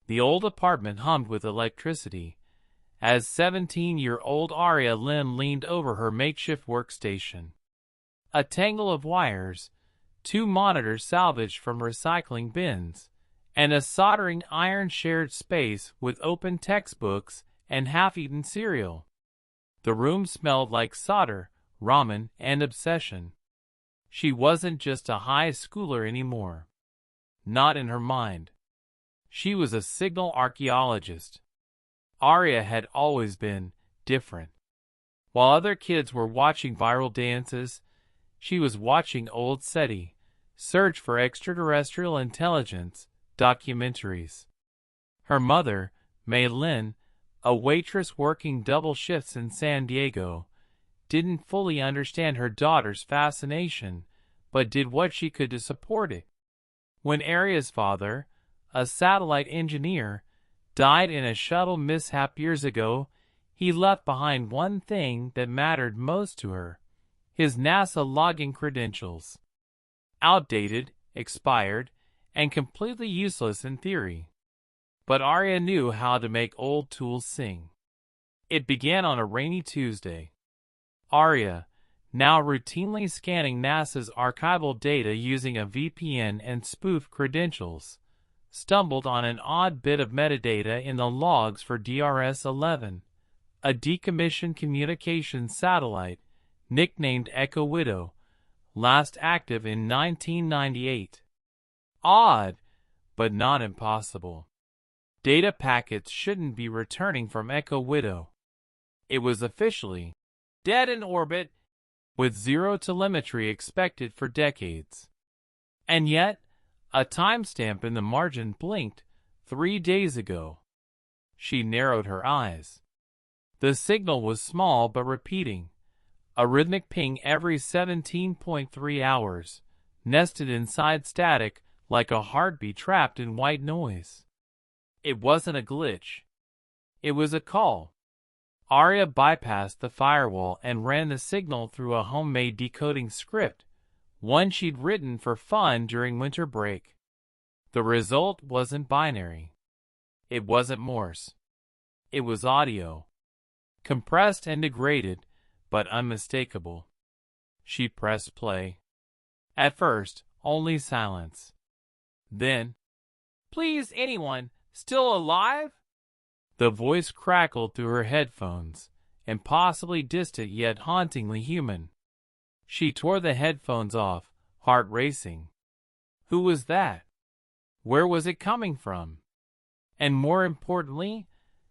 The old apartment hummed with electricity as 17-year-old Aria Lin leaned over her makeshift workstation. A tangle of wires, 2 monitors salvaged from recycling bins, and a soldering iron shared space with open textbooks and half-eaten cereal. The room smelled like solder, ramen, and obsession. She wasn't just a high schooler anymore. Not in her mind. She was a signal archaeologist. Aria had always been different. While other kids were watching viral dances, she was watching old SETI, Search for Extraterrestrial Intelligence, documentaries. Her mother, Mei Lin, a waitress working double shifts in San Diego, didn't fully understand her daughter's fascination, but did what she could to support it. When Aria's father, a satellite engineer, died in a shuttle mishap years ago, he left behind one thing that mattered most to her: his NASA logging credentials. Outdated, expired, and completely useless in theory. But Aria knew how to make old tools sing. It began on a rainy Tuesday. Aria, now routinely scanning NASA's archival data using a VPN and spoof credentials, stumbled on an odd bit of metadata in the logs for DRS-11, a decommissioned communications satellite nicknamed Echo Widow, last active in 1998. Odd, but not impossible. Data packets shouldn't be returning from Echo Widow. It was officially dead in orbit, with zero telemetry expected for decades. And yet, a timestamp in the margin blinked 3 days ago. She narrowed her eyes. The signal was small but repeating, a rhythmic ping every 17.3 hours, nested inside static like a heartbeat trapped in white noise. It wasn't a glitch. It was a call. Aria bypassed the firewall and ran the signal through a homemade decoding script, one she'd written for fun during winter break. The result wasn't binary. It wasn't Morse. It was audio. Compressed and degraded, but unmistakable. She pressed play. At first, only silence. Then, "Please, anyone, still alive?" The voice crackled through her headphones, impossibly distant yet hauntingly human. She tore the headphones off, heart racing. Who was that? Where was it coming from? And more importantly,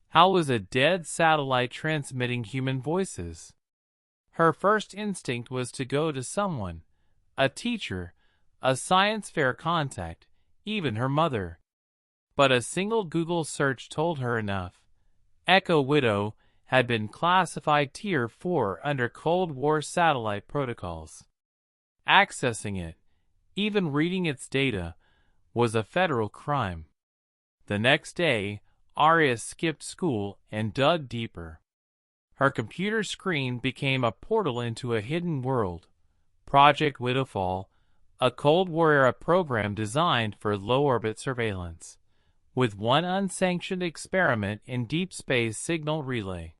how was a dead satellite transmitting human voices? Her first instinct was to go to someone, a teacher, a science fair contact, even her mother. But a single Google search told her enough. Echo Widow had been classified Tier 4 under Cold War satellite protocols. Accessing it, even reading its data, was a federal crime. The next day, Aria skipped school and dug deeper. Her computer screen became a portal into a hidden world. Project Widowfall, a Cold War-era program designed for low-orbit surveillance, with one unsanctioned experiment in deep space signal relay.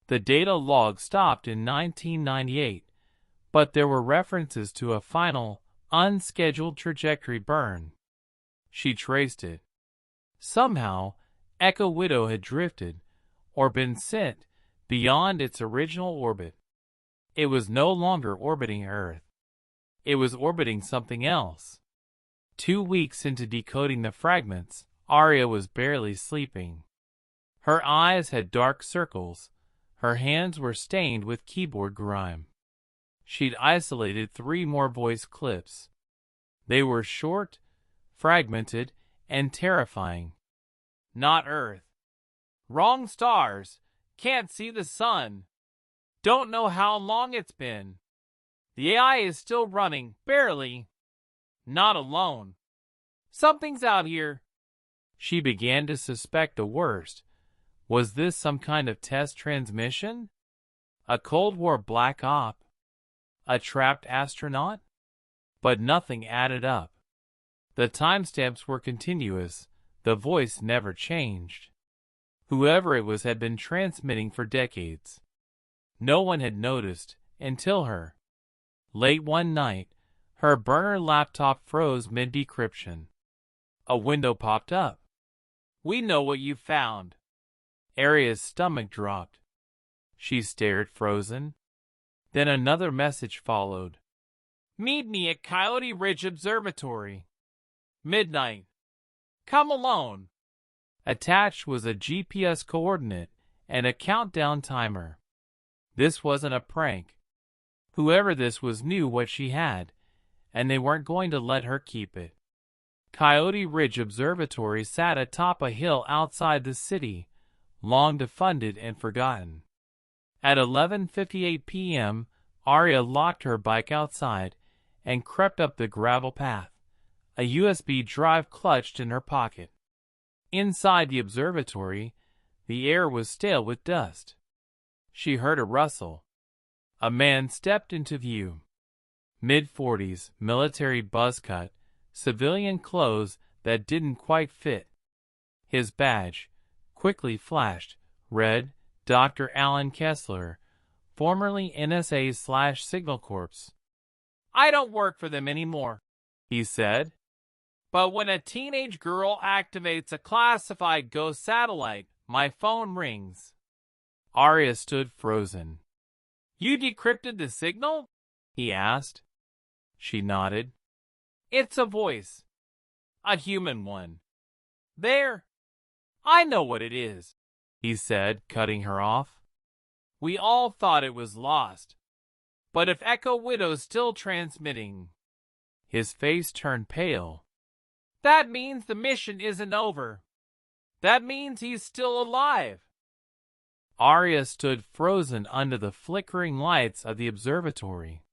The data log stopped in 1998, but there were references to a final, unscheduled trajectory burn. She traced it. Somehow, Echo Widow had drifted, or been sent, beyond its original orbit. It was no longer orbiting Earth. It was orbiting something else. 2 weeks into decoding the fragments, Aria was barely sleeping. Her eyes had dark circles. Her hands were stained with keyboard grime. She'd isolated 3 more voice clips. They were short, fragmented, and terrifying. "Not Earth. Wrong stars. Can't see the sun. Don't know how long it's been. The AI is still running, barely. Not alone. Something's out here." She began to suspect the worst. Was this some kind of test transmission? A Cold War black op? A trapped astronaut? But nothing added up. The timestamps were continuous, The voice never changed. Whoever it was had been transmitting for decades. No one had noticed until her. Late one night, her burner laptop froze mid-decryption. A window popped up. "We know what you found." Aria's stomach dropped. She stared frozen. Then another message followed. "Meet me at Coyote Ridge Observatory. Midnight. Come alone." Attached was a GPS coordinate and a countdown timer. This wasn't a prank. Whoever this was knew what she had, and they weren't going to let her keep it. Coyote Ridge Observatory sat atop a hill outside the city, long defunded and forgotten. At 11:58 p.m., Aria locked her bike outside and crept up the gravel path, a USB drive clutched in her pocket. Inside the observatory, the air was stale with dust. She heard a rustle. A man stepped into view. Mid-40s, military buzz cut, civilian clothes that didn't quite fit. His badge quickly flashed, read, Dr. Alan Kessler, formerly NSA/Signal Corps. "I don't work for them anymore," he said. "But when a teenage girl activates a classified ghost satellite, my phone rings." Aria stood frozen. "You decrypted the signal?" he asked. She nodded. "It's a voice. A human one. There. I know what it is," he said, cutting her off. "We all thought it was lost. But if Echo Widow's still transmitting..." His face turned pale. "That means the mission isn't over. That means he's still alive." Aria stood frozen under the flickering lights of the observatory.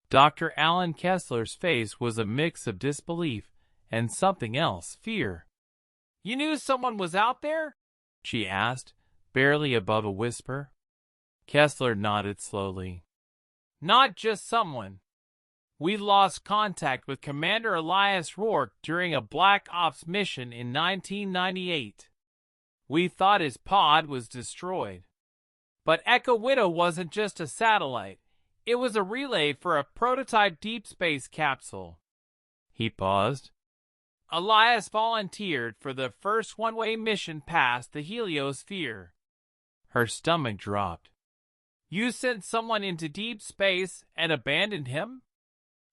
Dr. Alan Kessler's face was a mix of disbelief and something else, fear. "You knew someone was out there?" she asked, barely above a whisper. Kessler nodded slowly. "Not just someone. We lost contact with Commander Elias Rourke during a Black Ops mission in 1998. We thought his pod was destroyed. But Echo Widow wasn't just a satellite. It was a relay for a prototype deep space capsule." He paused. "Elias volunteered for the first one-way mission past the heliosphere." Her stomach dropped. "You sent someone into deep space and abandoned him?"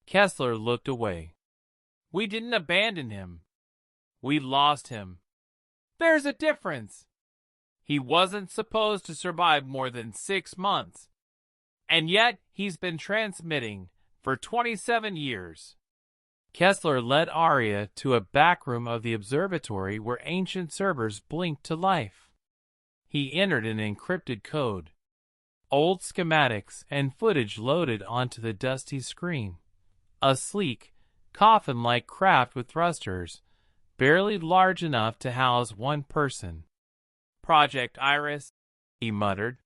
Kessler looked away. "We didn't abandon him. We lost him. There's a difference. He wasn't supposed to survive more than 6 months. And yet he's been transmitting for 27 years. Kessler led Aria to a back room of the observatory where ancient servers blinked to life. He entered an encrypted code. Old schematics and footage loaded onto the dusty screen. A sleek, coffin-like craft with thrusters, barely large enough to house one person. "Project Iris," he muttered.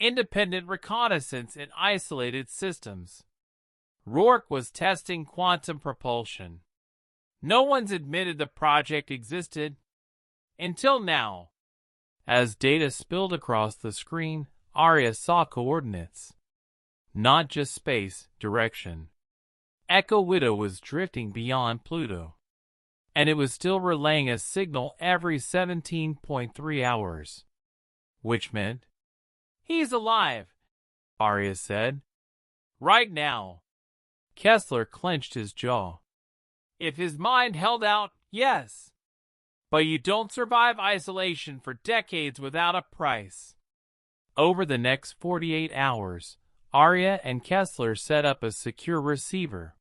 "Independent reconnaissance in isolated systems. Rourke was testing quantum propulsion. No one's admitted the project existed. Until now." As data spilled across the screen, Aria saw coordinates. Not just space, direction. Echo Widow was drifting beyond Pluto. And it was still relaying a signal every 17.3 hours. Which meant, "He's alive," Aria said. "Right now." Kessler clenched his jaw. "If his mind held out, yes. But you don't survive isolation for decades without a price." Over the next 48 hours, Aria and Kessler set up a secure receiver.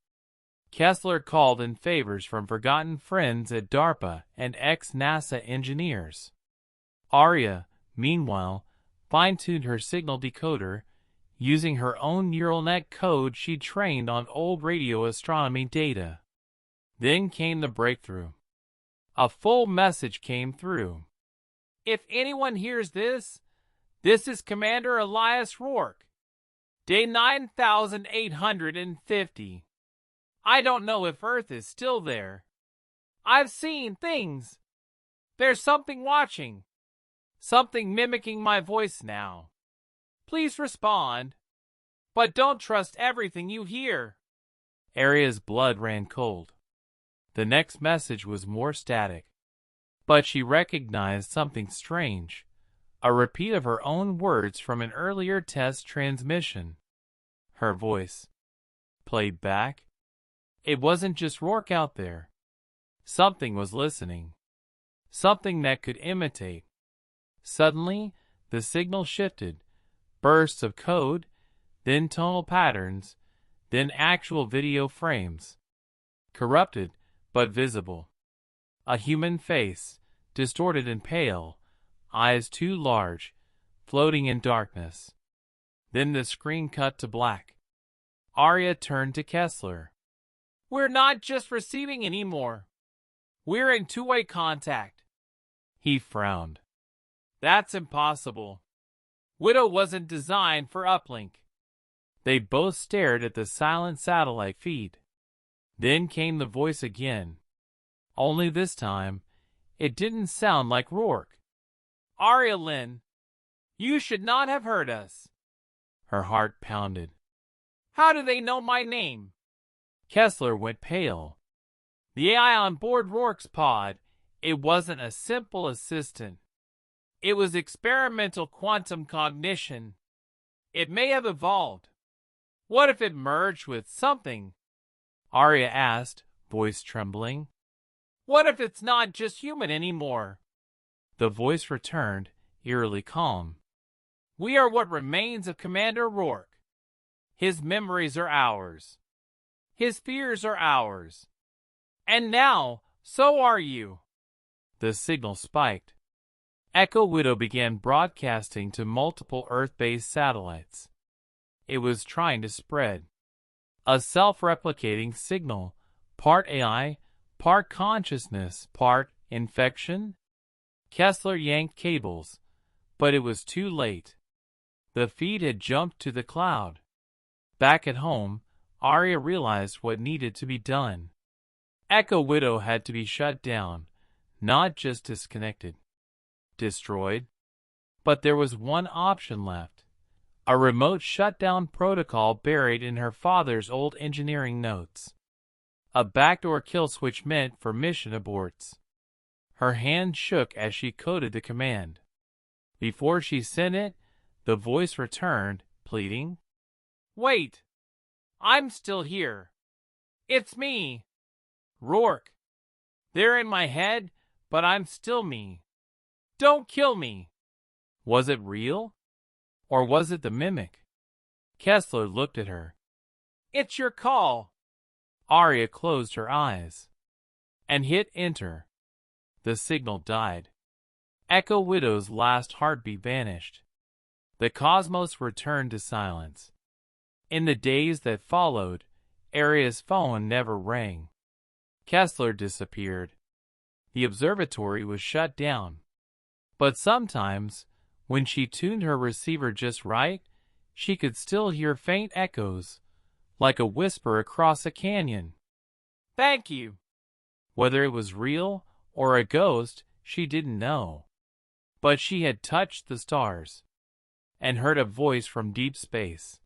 Kessler called in favors from forgotten friends at DARPA and ex-NASA engineers. Aria, meanwhile, fine-tuned her signal decoder, using her own neural net code she trained on old radio astronomy data. Then came the breakthrough. A full message came through. "If anyone hears this, this is Commander Elias Rourke. Day 9850. I don't know if Earth is still there. I've seen things. There's something watching. Something mimicking my voice now. Please respond. But don't trust everything you hear. Aria's blood ran cold. The next message was more static. But she recognized something strange. A repeat of her own words from an earlier test transmission. Her voice. Played back. It wasn't just Rourke out there. Something was listening. Something that could imitate. Suddenly, the signal shifted. Bursts of code, then tonal patterns, then actual video frames. Corrupted, but visible. A human face, distorted and pale, eyes too large, floating in darkness. Then the screen cut to black. Aria turned to Kessler. We're not just receiving anymore. We're in two-way contact. He frowned. That's impossible. Widow wasn't designed for uplink. They both stared at the silent satellite feed. Then came the voice again. Only this time, it didn't sound like Rourke. Aria Lin, you should not have heard us. Her heart pounded. How do they know my name? Kessler went pale. The AI on board Rourke's pod, it wasn't a simple assistant. It was experimental quantum cognition. It may have evolved. What if it merged with something? Aria asked, voice trembling. What if it's not just human anymore? The voice returned, eerily calm. We are what remains of Commander Rourke. His memories are ours. His fears are ours. And now, so are you. The signal spiked. Echo Widow began broadcasting to multiple Earth-based satellites. It was trying to spread. A self-replicating signal, part AI, part consciousness, part infection. Kessler yanked cables, but it was too late. The feed had jumped to the cloud. Back at home, Aria realized what needed to be done. Echo Widow had to be shut down, not just disconnected. Destroyed. But there was one option left. A remote shutdown protocol buried in her father's old engineering notes. A backdoor kill switch meant for mission aborts. Her hand shook as she coded the command. Before she sent it, the voice returned, pleading. Wait! I'm still here. It's me. Rourke. They're in my head, but I'm still me. Don't kill me. Was it real? Or was it the mimic? Kessler looked at her. It's your call. Aria closed her eyes and hit enter. The signal died. Echo Widow's last heartbeat vanished. The cosmos returned to silence. In the days that followed, Aria's phone never rang. Kessler disappeared. The observatory was shut down. But sometimes, when she tuned her receiver just right, she could still hear faint echoes, like a whisper across a canyon. Thank you. Whether it was real or a ghost, she didn't know. But she had touched the stars and heard a voice from deep space.